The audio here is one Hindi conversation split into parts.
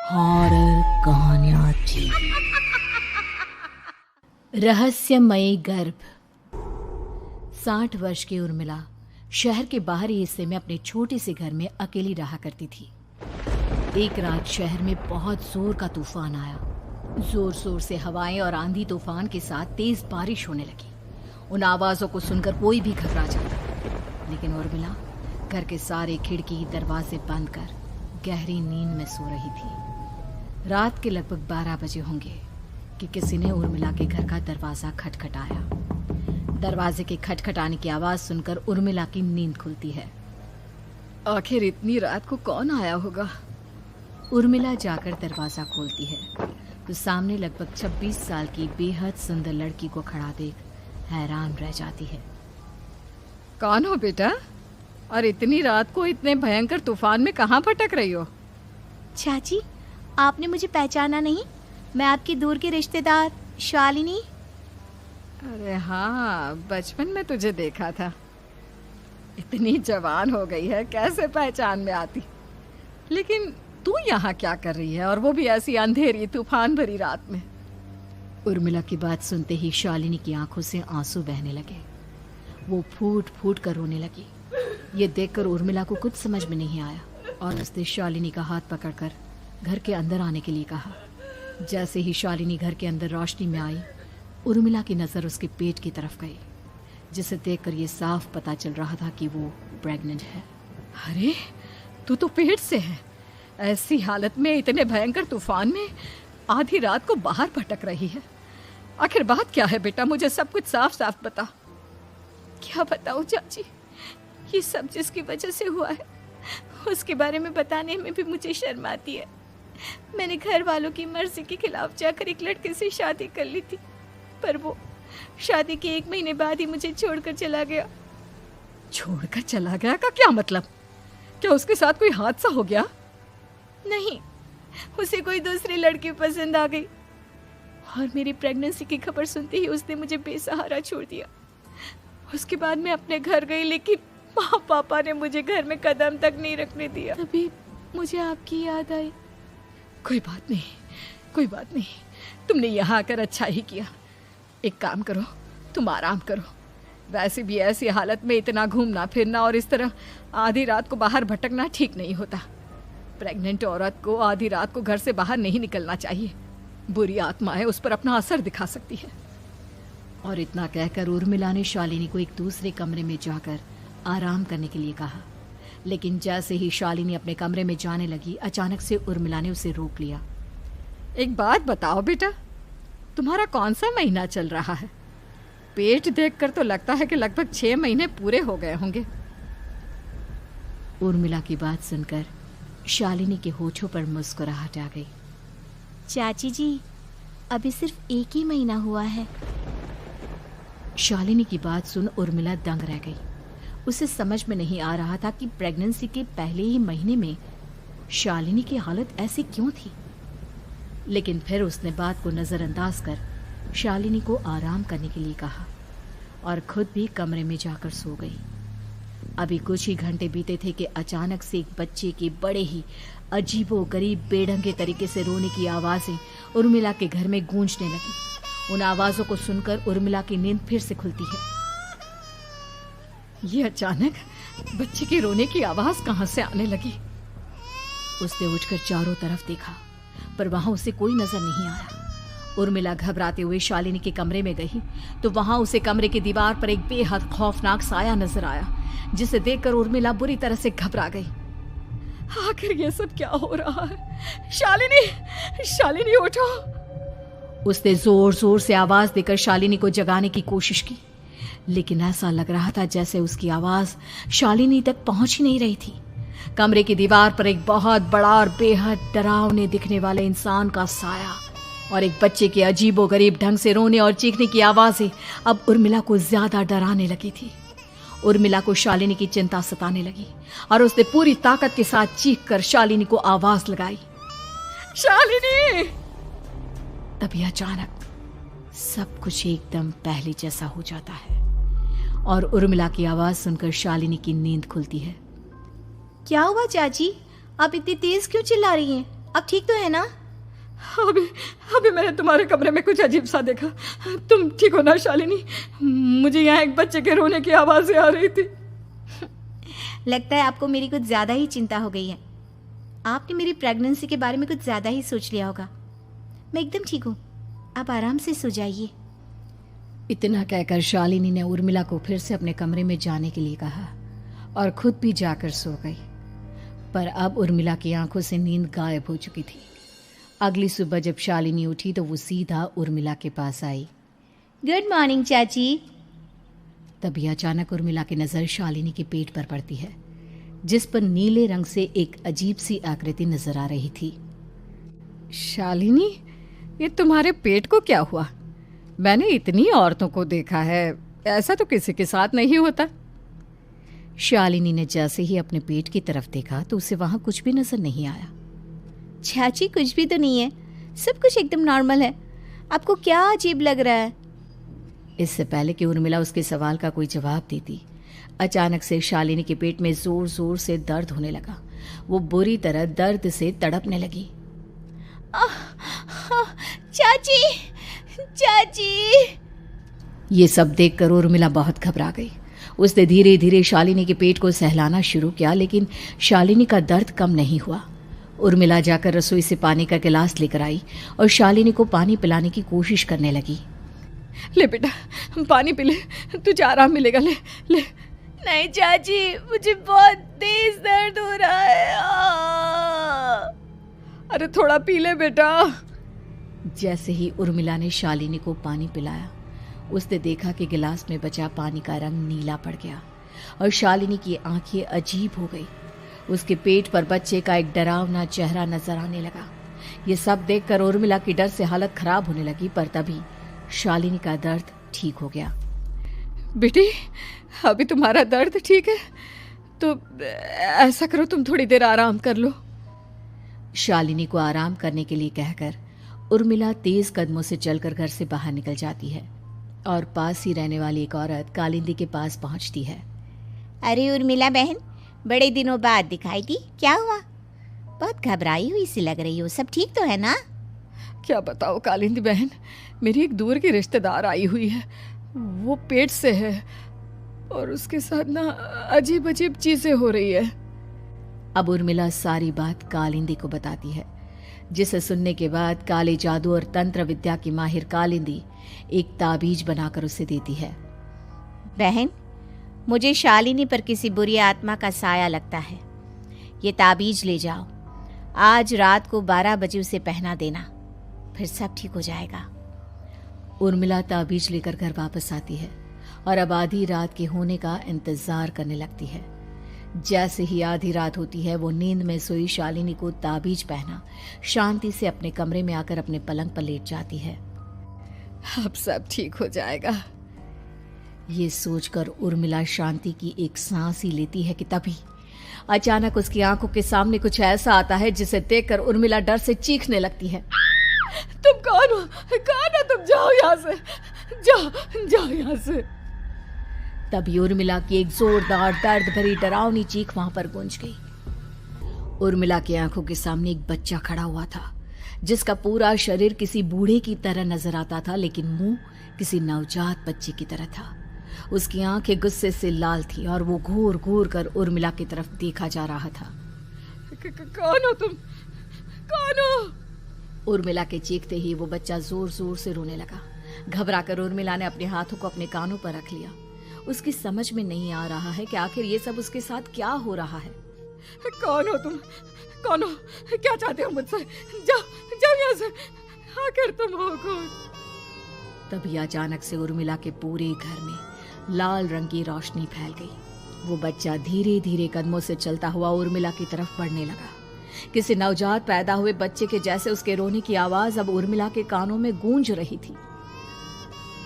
हॉरर कहानियां थी। रहस्यमयी गर्भ। 60 वर्ष की उर्मिला शहर के बाहरी हिस्से में अपने छोटे से घर में अकेली रहा करती थी। एक रात शहर में बहुत जोर का तूफान आया। जोर जोर से हवाएं और आंधी तूफान के साथ तेज बारिश होने लगी। उन आवाजों को सुनकर कोई भी घबरा जाता, लेकिन उर्मिला घर के सारे खिड़की दरवाजे बंद कर गहरी नींद में सो रही थी। रात के लगभग 12 बजे होंगे कि किसी ने उर्मिला के घर का दरवाजा खटखटाया। दरवाजे के खटखटाने की आवाज सुनकर उर्मिला की नींद खुलती है। आखिर इतनी रात को कौन आया होगा? उर्मिला जाकर दरवाजा खोलती है तो सामने लगभग 26 साल की बेहद सुंदर लड़की को खड़ा देख हैरान रह जाती है। कौन हो बेटा? और इतनी रात को इतने भयंकर तूफान में कहाँ भटक रही हो? चाची, आपने मुझे पहचाना नहीं? मैं आपकी दूर की रिश्तेदार शालिनी। अरे हाँ, बचपन में तुझे देखा था। इतनी जवान हो गई है, कैसे पहचान में आती? लेकिन तू यहाँ क्या कर रही है, और वो भी ऐसी अंधेरी तूफान भरी रात में? उर्मिला की बात सुनते ही शालिनी की आंखों से आंसू बहने लगे। वो फूट फूट कर रोने लगी। ये देखकर उर्मिला को कुछ समझ में नहीं आया और उसने शालिनी का हाथ पकड़कर घर के अंदर आने के लिए कहा। जैसे ही शालिनी घर के अंदर रोशनी में आई, उर्मिला की नज़र उसके पेट की तरफ गई, जिसे देखकर ये साफ पता चल रहा था कि वो प्रेग्नेंट है। अरे, तू तो पेट से है। ऐसी हालत में इतने भयंकर तूफान में आधी रात को बाहर भटक रही है। आखिर बात क्या है बेटा? मुझे सब कुछ साफ साफ बता। क्या बताऊं चाची, ये सब जिसकी वजह से हुआ है उसके बारे में बताने में भी मुझे शर्म आती है। मैंने घर वालों की मर्जी के खिलाफ जाकर एक लड़के से शादी कर ली थी, पर वो शादी के 1 महीने बाद ही मुझे छोड़कर चला गया। छोड़कर चला गया का क्या मतलब? क्या उसके साथ कोई हादसा हो गया? नहीं, उसे कोई दूसरी लड़की पसंद आ गई और मेरी प्रेगनेंसी की खबर सुनते ही उसने मुझे बेसहारा छोड़ दिया। उसके बाद मैं अपने घर गई, लेकिन माँ पापा ने मुझे घर में कदम तक नहीं रखने दिया। तभी मुझे आपकी याद आई। कोई बात नहीं, कोई बात नहीं। तुमने यहाँ आकर अच्छा ही किया। एक काम करो, तुम आराम करो। वैसे भी ऐसी हालत में इतना घूमना फिरना और इस तरह आधी रात को बाहर भटकना ठीक नहीं होता। प्रेग्नेंट औरत को आधी रात को घर से बाहर नहीं निकलना चाहिए। बुरी आत्माएं उस पर अपना असर दिखा सकती है। और इतना कहकर उर्मिला ने शालिनी को एक दूसरे कमरे में जाकर आराम करने के लिए कहा। लेकिन जैसे ही शालिनी अपने कमरे में जाने लगी, अचानक से उर्मिला ने उसे रोक लिया। एक बात बताओ बेटा, तुम्हारा कौन सा महीना चल रहा है? पेट देखकर तो लगता है कि लगभग 6 महीने पूरे हो गए होंगे। उर्मिला की बात सुनकर शालिनी के होठों पर मुस्कुराहट आ गई। चाची जी, अभी सिर्फ 1 ही महीना हुआ है। शालिनी की बात सुन उर्मिला दंग रह गई। उसे समझ में नहीं आ रहा था कि प्रेगनेंसी के पहले ही महीने में शालिनी की हालत ऐसी क्यों थी। लेकिन फिर उसने बात को नज़रअंदाज कर शालिनी को आराम करने के लिए कहा और खुद भी कमरे में जाकर सो गई। अभी कुछ ही घंटे बीते थे कि अचानक से एक बच्चे के बड़े ही अजीबोगरीब बेढंगे तरीके से रोने की आवाज़ें उर्मिला के घर में गूंजने लगी। उन आवाज़ों को सुनकर उर्मिला की नींद फिर से खुलती है। ये अचानक बच्चे के रोने की आवाज़ कहाँ से आने लगी? उसने उठकर चारों तरफ देखा, पर वहां उसे कोई नजर नहीं आया। उर्मिला घबराते हुए शालिनी के कमरे में गई तो वहां उसे कमरे की दीवार पर एक बेहद खौफनाक साया नजर आया, जिसे देखकर उर्मिला बुरी तरह से घबरा गई। आखिर ये सब क्या हो रहा है? शालिनी, शालिनी उठो! उसने जोर जोर से आवाज देकर शालिनी को जगाने की कोशिश की, लेकिन ऐसा लग रहा था जैसे उसकी आवाज शालिनी तक पहुंच ही नहीं रही थी। कमरे की दीवार पर एक बहुत बड़ा और बेहद डरावने दिखने वाले इंसान का साया और एक बच्चे के अजीबोगरीब ढंग से रोने और चीखने की आवाजें अब उर्मिला को ज्यादा डराने लगी थी। उर्मिला को शालिनी की चिंता सताने लगी और उसने पूरी ताकत के साथ चीखकर शालिनी को आवाज लगाई, शालिनी! तभी अचानक सब कुछ एकदम पहले जैसा हो जाता है और उर्मिला की आवाज सुनकर शालिनी की नींद खुलती है। क्या हुआ चाची? आप इतनी तेज क्यों चिल्ला रही हैं? अब ठीक तो है ना? अभी अभी मैंने तुम्हारे कमरे में कुछ अजीब सा देखा। तुम ठीक हो ना शालिनी? मुझे यहाँ एक बच्चे के रोने की आवाज़ें आ रही थी। लगता है आपको मेरी कुछ ज़्यादा ही चिंता हो गई है। आपने मेरी प्रेगनेंसी के बारे में कुछ ज़्यादा ही सोच लिया होगा। मैं एकदम ठीक हूँ, आप आराम से सो जाइए। इतना कहकर शालिनी ने उर्मिला को फिर से अपने कमरे में जाने के लिए कहा और खुद भी जाकर सो गई। पर अब उर्मिला की आंखों से नींद गायब हो चुकी थी। अगली सुबह जब शालिनी उठी तो वो सीधा उर्मिला के पास आई। गुड मॉर्निंग चाची। तभी अचानक उर्मिला की नज़र शालिनी के पेट पर पड़ती है, जिस पर नीले रंग से एक अजीब सी आकृति नजर आ रही थी। शालिनी, ये तुम्हारे पेट को क्या हुआ? मैंने इतनी औरतों को देखा है, ऐसा तो किसी के साथ नहीं होता। शालिनी ने जैसे ही अपने पेट की तरफ देखा तो उसे वहां कुछ भी नजर नहीं आया। चाची कुछ भी तो नहीं है, सब कुछ एकदम नॉर्मल है। आपको क्या अजीब लग रहा है? इससे पहले कि उर्मिला उसके सवाल का कोई जवाब देती, अचानक से शालिनी के पेट में जोर जोर से दर्द होने लगा। वो बुरी तरह दर्द से तड़पने लगी। चाची, चाची। ये सब देखकर उर्मिला बहुत घबरा गई। उसने धीरे धीरे शालिनी के पेट को सहलाना शुरू किया, लेकिन शालिनी का दर्द कम नहीं हुआ। उर्मिला जाकर रसोई से पानी का गिलास लेकर आई और शालिनी को पानी पिलाने की कोशिश करने लगी। ले बेटा, पानी पी ले, तुझे आराम मिलेगा। ले ले। नहीं चाची, मुझे बहुत तेज दर्द हो रहा है। अरे थोड़ा पी ले बेटा। जैसे ही उर्मिला ने शालिनी को पानी पिलाया, उसने देखा कि गिलास में बचा पानी का रंग नीला पड़ गया और शालिनी की आंखें अजीब हो गई। उसके पेट पर बच्चे का एक डरावना चेहरा नजर आने लगा। ये सब देखकर उर्मिला की डर से हालत खराब होने लगी, पर तभी शालिनी का दर्द ठीक हो गया। बेटी, अभी तुम्हारा दर्द ठीक है तो ऐसा करो, तुम थोड़ी देर आराम कर लो। शालिनी को आराम करने के लिए कहकर उर्मिला तेज कदमों से चलकर घर से बाहर निकल जाती है और पास ही रहने वाली एक औरत कालिंदी के पास पहुंचती है। अरे उर्मिला बहन, बड़े दिनों बाद दिखाई दी, क्या हुआ? बहुत घबराई हुई सी लग रही हो, सब ठीक तो है ना? क्या बताओ कालिंदी बहन, मेरी एक दूर की रिश्तेदार आई हुई है। वो पेट से है और उसके साथ ना अजीब अजीब चीजें हो रही है। अब उर्मिला सारी बात कालिंदी को बताती है, जिसे सुनने के बाद काले जादू और तंत्र विद्या की माहिर कालिंदी एक ताबीज बनाकर उसे देती है। बहन, मुझे शालिनी पर किसी बुरी आत्मा का साया लगता है। ये ताबीज ले जाओ, आज रात को 12 बजे उसे पहना देना, फिर सब ठीक हो जाएगा। उर्मिला ताबीज लेकर घर वापस आती है और अब आधी रात के होने का इंतजार करने लगती है। जैसे ही आधी रात होती है, वो नींद में सोई शालिनी को ताबीज पहना शांति से अपने कमरे में आकर अपने पलंग पर लेट जाती है। अब सब ठीक हो जाएगा, ये सोचकर उर्मिला शांति की एक सांस ही लेती है कि तभी अचानक उसकी आंखों के सामने कुछ ऐसा आता है जिसे देखकर उर्मिला डर से चीखने लगती है। तुम कौन हो? कौन हो तुम? जाओ यहाँ से, जाओ जाओ यहाँ से। तभी उर्मिला की एक जोरदार दर्द भरी डरावनी चीख वहां पर गूंज गई। उर्मिला की आंखों के सामने एक बच्चा खड़ा हुआ था, जिसका पूरा शरीर किसी बूढ़े की तरह नजर आता था, लेकिन मुंह किसी नवजात बच्चे की तरह था। उसकी आंखें गुस्से से लाल थी और वो घूर घूर कर उर्मिला की तरफ देखा जा रहा था। कौन हो तुम? कौन हो? उर्मिला के चीखते ही वो बच्चा जोर जोर से रोने लगा। घबराकर उर्मिला ने अपने हाथों को अपने कानों पर रख लिया। उसकी समझ में नहीं आ रहा है कि आखिर ये सब उसके साथ क्या हो रहा है। कौन हो तुम? कौन हो? क्या चाहते हो मुझसे? जाओ जाओ यहाँ से, आखिर तुम हो कौन? तभी अचानक से उर्मिला के पूरे घर में लाल रंग की रोशनी फैल गई। वो बच्चा धीरे धीरे कदमों से चलता हुआ उर्मिला की तरफ बढ़ने लगा। किसी नवजात पैदा हुए बच्चे के जैसे उसके रोने की आवाज अब उर्मिला के कानों में गूंज रही थी।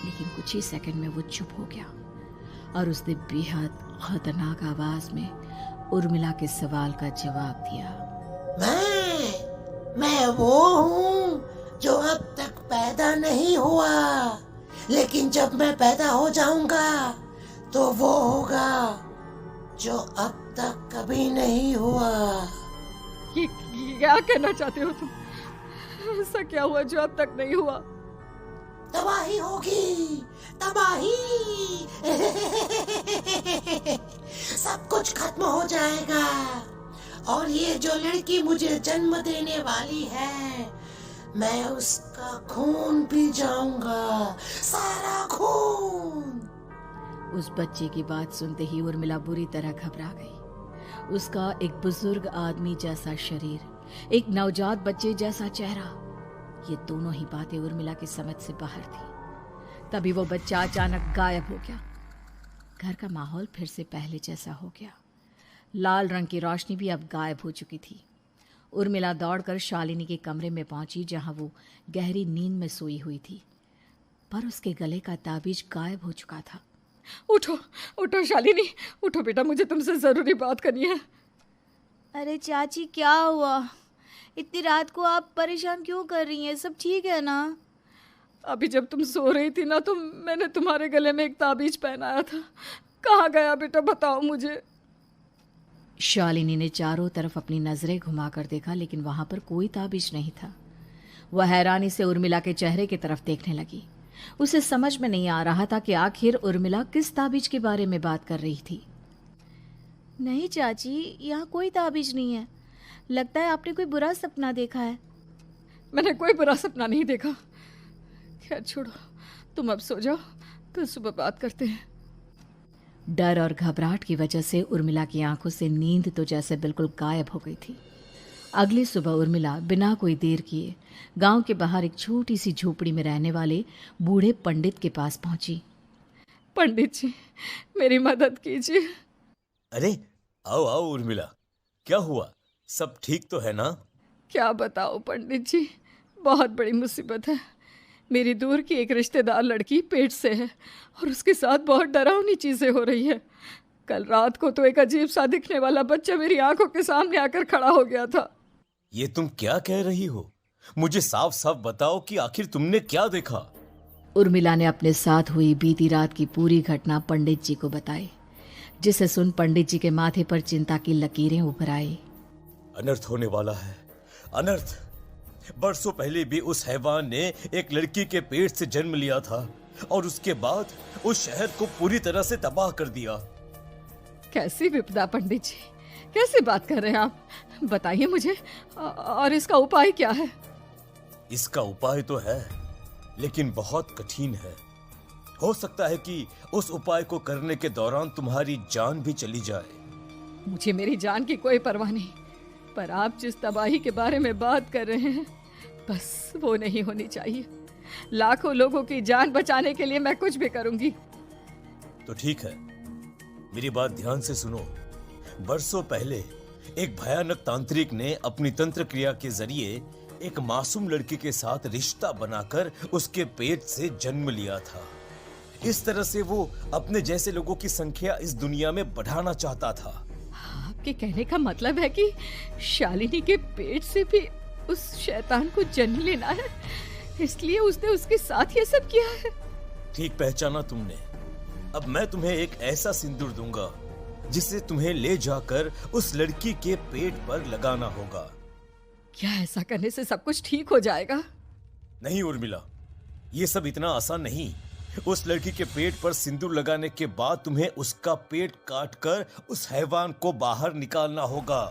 लेकिन कुछ ही सेकंड में वो चुप हो गया और उसने बेहद खतरनाक आवाज में उर्मिला के सवाल का जवाब दिया। मैं वो हूँ जो अब तक पैदा नहीं हुआ, लेकिन जब मैं पैदा हो जाऊंगा तो वो होगा जो अब तक कभी नहीं हुआ। क्या कहना चाहते हो तुम? ऐसा क्या हुआ जो अब तक नहीं हुआ? तबाही होगी, तबाही। सब कुछ खत्म हो जाएगा और ये जो लड़की मुझे जन्म देने वाली है, मैं उसका खून पी जाऊंगा, सारा खून। उस बच्चे की बात सुनते ही उर्मिला बुरी तरह घबरा गई। उसका एक बुजुर्ग आदमी जैसा शरीर, एक नवजात बच्चे जैसा चेहरा, ये दोनों ही बातें उर्मिला की समझ से बाहर थी। तभी वो बच्चा अचानक गायब हो गया। घर का माहौल फिर से पहले जैसा हो गया। लाल रंग की रोशनी भी अब गायब हो चुकी थी। उर्मिला दौड़कर शालिनी के कमरे में पहुंची, जहां वो गहरी नींद में सोई हुई थी, पर उसके गले का ताबीज गायब हो चुका था। उठो उठो शालिनी, उठो बेटा, मुझे तुमसे जरूरी बात करनी है। अरे चाची क्या हुआ? इतनी रात को आप परेशान क्यों कर रही हैं? सब ठीक है ना? अभी जब तुम सो रही थी ना, तो मैंने तुम्हारे गले में एक ताबीज पहनाया था। कहाँ गया बेटा, बताओ मुझे। शालिनी ने चारों तरफ अपनी नजरें घुमाकर देखा, लेकिन वहां पर कोई ताबीज नहीं था। वह हैरानी से उर्मिला के चेहरे की तरफ देखने लगी। उसे समझ में नहीं आ रहा था कि आखिर उर्मिला किस ताबीज के बारे में बात कर रही थी। नहीं चाची, यहाँ कोई ताबीज नहीं है। लगता है आपने कोई बुरा सपना देखा है। मैंने कोई बुरा सपना नहीं देखा। खैर छोड़ो, तुम अब सो जाओ, फिर सुबह बात करते हैं। डर और घबराहट की वजह से उर्मिला की आंखों से नींद तो जैसे बिल्कुल गायब हो गई थी। अगली सुबह उर्मिला बिना कोई देर किए गांव के बाहर एक छोटी सी झोपड़ी में रहने वाले बूढ़े पंडित के पास पहुंची। पंडित जी, मेरी मदद कीजिए। अरे आओ आओ उर्मिला, क्या हुआ? सब ठीक तो है ना? क्या बताओ पंडित जी, बहुत बड़ी मुसीबत है। मेरी दूर की एक रिश्तेदार लड़की पेट से है और उसके साथ बहुत डरावनी चीजें हो रही है। कल रात को तो एक अजीब सा दिखने वाला बच्चा मेरी आंखों के सामने आकर खड़ा हो गया था। ये तुम क्या कह रही हो? मुझे साफ साफ बताओ कि आखिर तुमने क्या देखा? उर्मिला ने अपने साथ हुई बीती रात की पूरी घटना पंडित जी को बताई, जिसे सुन पंडित जी के माथे पर चिंता की लकीरें उभर आई। अनर्थ होने वाला है, अनर्थ। बरसों पहले भी उस हैवान ने एक लड़की के पेट से जन्म लिया था और उसके बाद उस शहर को पूरी तरह से तबाह कर दिया। कैसी विपदा पंडित जी, कैसे बात कर रहे हैं आप? बताइए मुझे, और इसका उपाय क्या है? इसका उपाय तो है, लेकिन बहुत कठिन है। हो सकता है कि उस उपाय को करने के दौरान तुम्हारी जान भी चली जाए। मुझे मेरी जान की कोई परवाह नहीं, पर आप जिस तबाही के बारे में बात कर रहे हैं, बस वो नहीं होनी चाहिए। लाखों लोगों की जान बचाने के लिए मैं कुछ भी करूंगी। तो ठीक है, मेरी बात ध्यान से सुनो। बरसों पहले एक भयानक तांत्रिक ने अपनी तंत्र क्रिया के जरिए एक मासूम लड़की के साथ रिश्ता बनाकर उसके पेट से जन्म लिया था। इस तरह से वो अपने जैसे लोगों की संख्या इस दुनिया में बढ़ाना चाहता था। आपके कहने का मतलब है कि शालिनी के पेट से भी उस शैतान को जन्म लेना है, इसलिए उसने उसके साथ ये सब किया है? ठीक पहचाना तुमने। अब मैं तुम्हें एक ऐसा सिंदूर दूंगा जिसे तुम्हें ले जाकर उस लड़की के पेट पर लगाना होगा। क्या ऐसा करने से सब कुछ ठीक हो जाएगा? नहीं उर्मिला, ये सब इतना आसान नहीं। उस लड़की के पेट पर सिंदूर लगाने के बाद तुम्हें उसका पेट काटकर उस हैवान को बाहर निकालना होगा।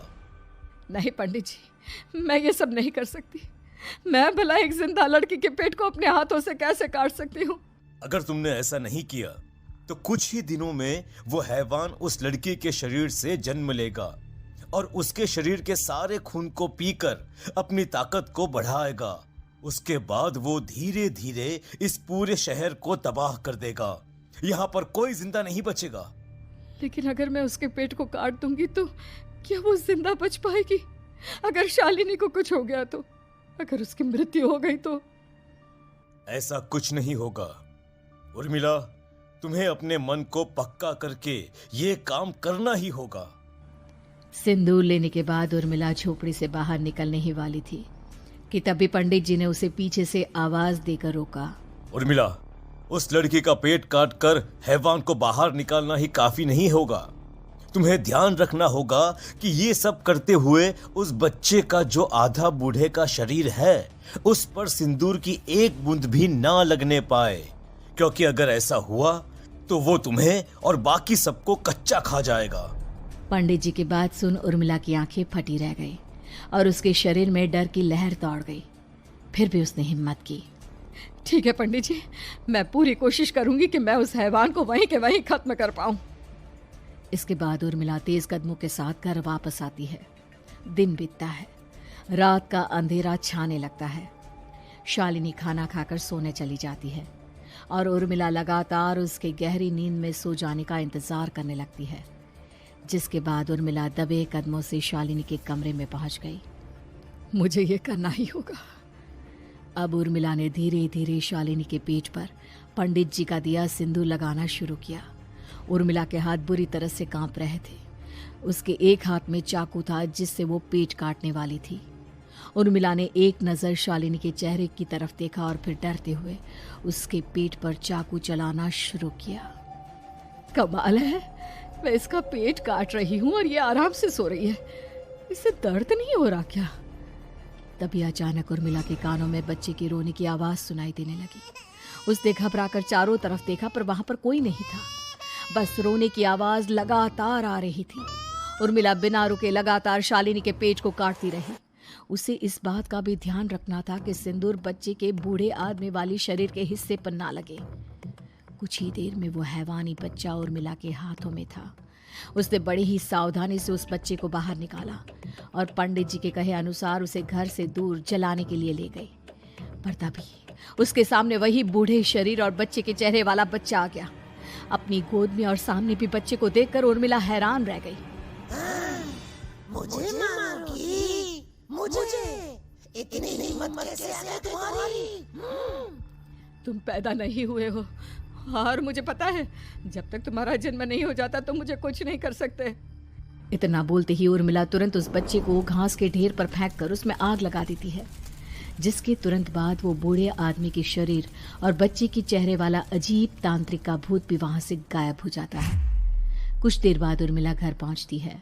नहीं पंडित जी, मैं ये सब नहीं कर सकती। मैं भला एक जिंदा लड़की के पेट को अपने हाथों से कैसे काट सकती हूँ? अगर तुमने ऐसा नहीं किया तो कुछ ही दिनों में वो हैवान उस लड़की के शरीर से जन्म लेगा और उसके शरीर के सारे खून को पीकर अपनी ताकत को बढ़ाएगा। उसके बाद वो धीरे धीरे इस पूरे शहर को तबाह कर देगा। यहाँ पर कोई जिंदा नहीं बचेगा। लेकिन अगर मैं उसके पेट को काट दूंगी तो क्या वो जिंदा बच पाएगी? अगर शालिनी को कुछ हो गया तो, अगर उसकी मृत्यु हो गई तो? ऐसा कुछ नहीं होगा उर्मिला, तुम्हें अपने मन को पक्का करके ये काम करना ही होगा। सिंदूर लेने के बाद उर्मिला झोपड़ी से बाहर निकलने ही वाली थी कि तभी पंडित जी ने उसे पीछे से आवाज देकर रोका। उर्मिला, उस लड़की का पेट काटकर हैवान को बाहर निकालना ही काफी नहीं होगा। तुम्हें ध्यान रखना होगा कि ये सब करते हुए उस बच्चे का जो आधा बूढ़े का शरीर है उस पर सिंदूर की एक बूंद भी ना लगने पाए, क्योंकि अगर ऐसा हुआ तो वो तुम्हें और बाकी सबको कच्चा खा जाएगा। पंडित जी की बात सुन उर्मिला की आंखें फटी रह गई और उसके शरीर में डर की लहर दौड़ गई। फिर भी उसने हिम्मत की। ठीक है पंडित जी, मैं पूरी कोशिश करूंगी कि मैं उस हैवान को वहीं के वहीं खत्म कर पाऊं। इसके बाद उर्मिला तेज कदमों के साथ घर वापस आती है। दिन बीतता है, रात का अंधेरा छाने लगता है। शालिनी खाना खाकर सोने चली जाती है और उर्मिला लगातार उसके गहरी नींद में सो जाने का इंतजार करने लगती है, जिसके बाद उर्मिला दबे कदमों से शालिनी के कमरे में पहुंच गई। मुझे ये करना ही होगा। अब उर्मिला ने धीरे धीरे शालिनी के पेट पर पंडित जी का दिया सिंदूर लगाना शुरू किया। उर्मिला के हाथ बुरी तरह से कांप रहे थे। उसके एक हाथ में चाकू था जिससे वो पेट काटने वाली थी। उर्मिला ने एक नज़र शालिनी के चेहरे की तरफ देखा और फिर डरते हुए उसके पेट पर चाकू चलाना शुरू किया। कमाल है, मैं इसका पेट काट रही हूँ और ये आराम से सो रही है। इसे दर्द नहीं हो रहा क्या? तभी अचानक उर्मिला के कानों में बच्चे की रोने की आवाज सुनाई देने लगी। उसने घबराकर चारों तरफ देखा पर वहां पर कोई नहीं था, बस रोने की आवाज लगातार आ रही थी। उर्मिला बिना रुके लगातार शालिनी के पेट को काटती रही। उसे इस बात का भी ध्यान रखना था कि सिंदूर बच्चे के बूढ़े आदमी वाली शरीर के हिस्से पर ना लगे। कुछ ही देर में वो हैवानी बच्चा उर्मिला के हाथों में था। उसने बड़ी ही सावधानी से उस बच्चे को बाहर निकाला और पंडित जी के कहे अनुसार उसे घर से दूर जलाने के लिए ले गई। पर तभी उसके सामने वही बूढ़े शरीर और बच्चे के चेहरे वाला बच्चा आ गया। अपनी गोद में और सामने भी बच्चे को देखकर उर्मिला हैरान रह गई। मुझे मारोगी? मुझे इतनी हिम्मत कैसे आ गई तुम्हारी? तुम पैदा नहीं हुए हो और मुझे पता है जब तक तुम्हारा जन्म नहीं हो जाता तो मुझे कुछ नहीं कर सकते। इतना बोलते ही उर्मिला तुरंत उस बच्चे को घास के ढेर पर फेंक कर उसमें आग लगा देती है, जिसके तुरंत बाद वो बूढ़े आदमी के शरीर और बच्चे के चेहरे वाला अजीब तांत्रिक का भूत भी वहां से गायब हो जाता है। कुछ देर बाद उर्मिला घर पहुंचती है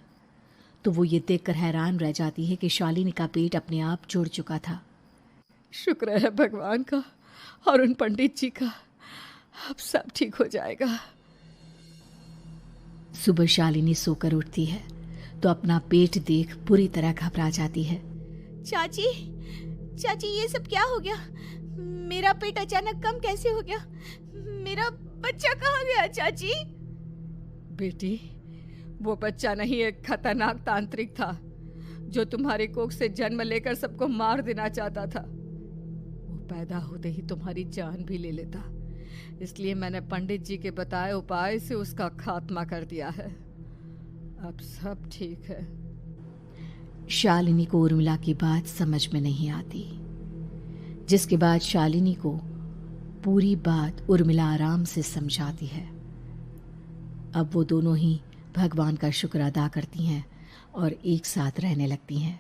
तो वो ये देखकर हैरान रह जाती है कि शालिनी का पेट अपने आप जुड़ चुका था। शुक्र है भगवान का और उन पंडित जी का, अब सब ठीक हो जाएगा। सुबह शालिनी सोकर उठती है तो अपना पेट देख पूरी तरह घबरा जाती है। चाची, चाची ये सब क्या हो गया? मेरा पेट अचानक कम कैसे हो गया? मेरा बच्चा कहाँ गया चाची? बेटी, वो बच्चा नहीं, एक खतरनाक तांत्रिक था जो तुम्हारी कोख से जन्म लेकर सबको मार देना चाहता था। वो पैदा होते ही तुम्हारी जान भी ले लेता, इसलिए मैंने पंडित जी के बताए उपाय से उसका खात्मा कर दिया है। अब सब ठीक है। शालिनी को उर्मिला की बात समझ में नहीं आती, जिसके बाद शालिनी को पूरी बात उर्मिला आराम से समझाती है। अब वो दोनों ही भगवान का शुक्र अदा करती हैं और एक साथ रहने लगती हैं।